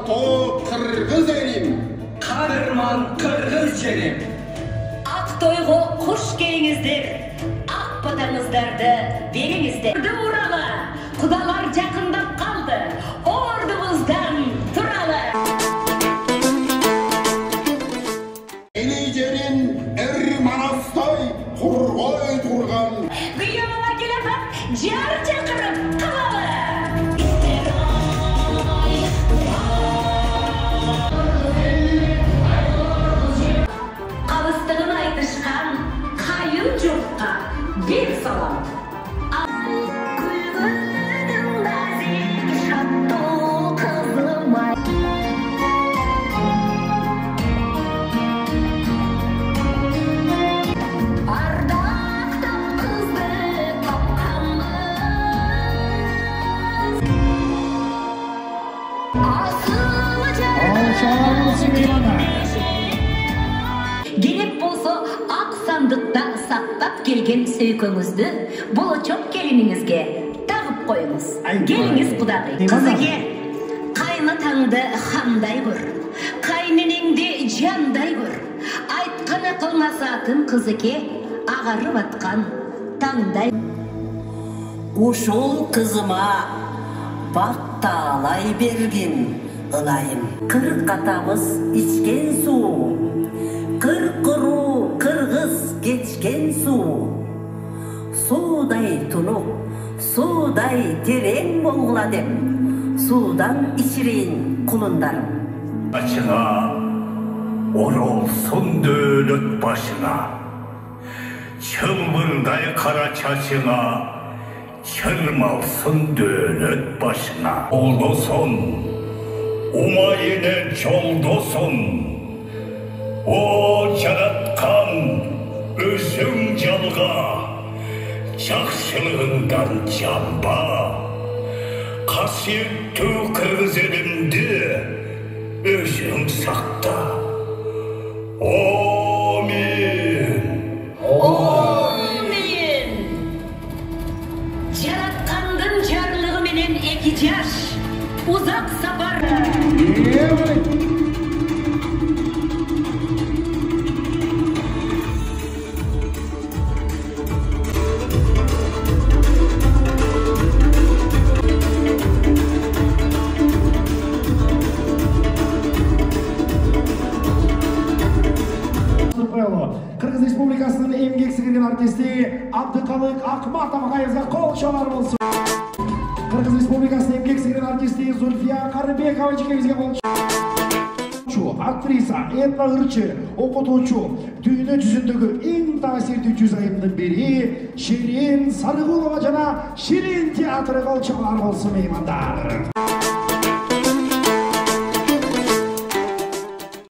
Ақтау қырғыз елім. Қадырман қырғыз жерім. Ақтойға қош келіңіздер. Ақ батаңыздарды беріңіздер. Уралы, құдалар жақындап қалды. Ордымыздан тұралы. Ені жерін әр манастай құрғай тұрған. Бұйымына келіп, жар жақырып қалалы. Қалыстығын айтышқан қайын жұртқа бір салам. Күлгінің нәзік шаттыл қызымай. Ардақтап қызды тапқанмыз. Асылы жарым. Керек болса, ақ сандықта сақтап келген сөйкөңізді болашақ келініңізге тағып қойыңыз. Келіңіз құдағи. Қызыге, қайнатаңды хандай бұр, қайненеңде жандай бұр. Айтқаны қылмасатын қызыке, ағарып атқан таңдай. Ушул қызыма бақталай берген ылайым. Қырық атамыз içкен су, қырқыру қырғыз кечкен су. Судай тұнық, судай терең болғыла деп, судан içirейін құлындарым. Başına orolsun dövlöt başına, çılbırday kara çaçına, çırmalsın dövlöt başına. Oldosun, umayine çoldosun, o yaratkan özüm calga, жақшылығыңдан жамба. Қасиетті қырғыз елімді өзің сақта. Амин. Амин. Жаратқандың жарлығы менен екі жаш ұзақ сапар. Қырғыз Республикасының еңбек сіңірген артисті Абдықалық Ақматов ағайымызға қол шалар болсын. Қырғыз Республикасының еңбек сіңірген артисті Зульфия Қарыбекова жекемізге қол шалар. Актриса, этно-ырчы, оқытушы, дүйнө жүзіндегі ең таасирдүү жүзайымдың бірі Шерин Сарығулова жана Ширин театры қол шалар болсын меймандар.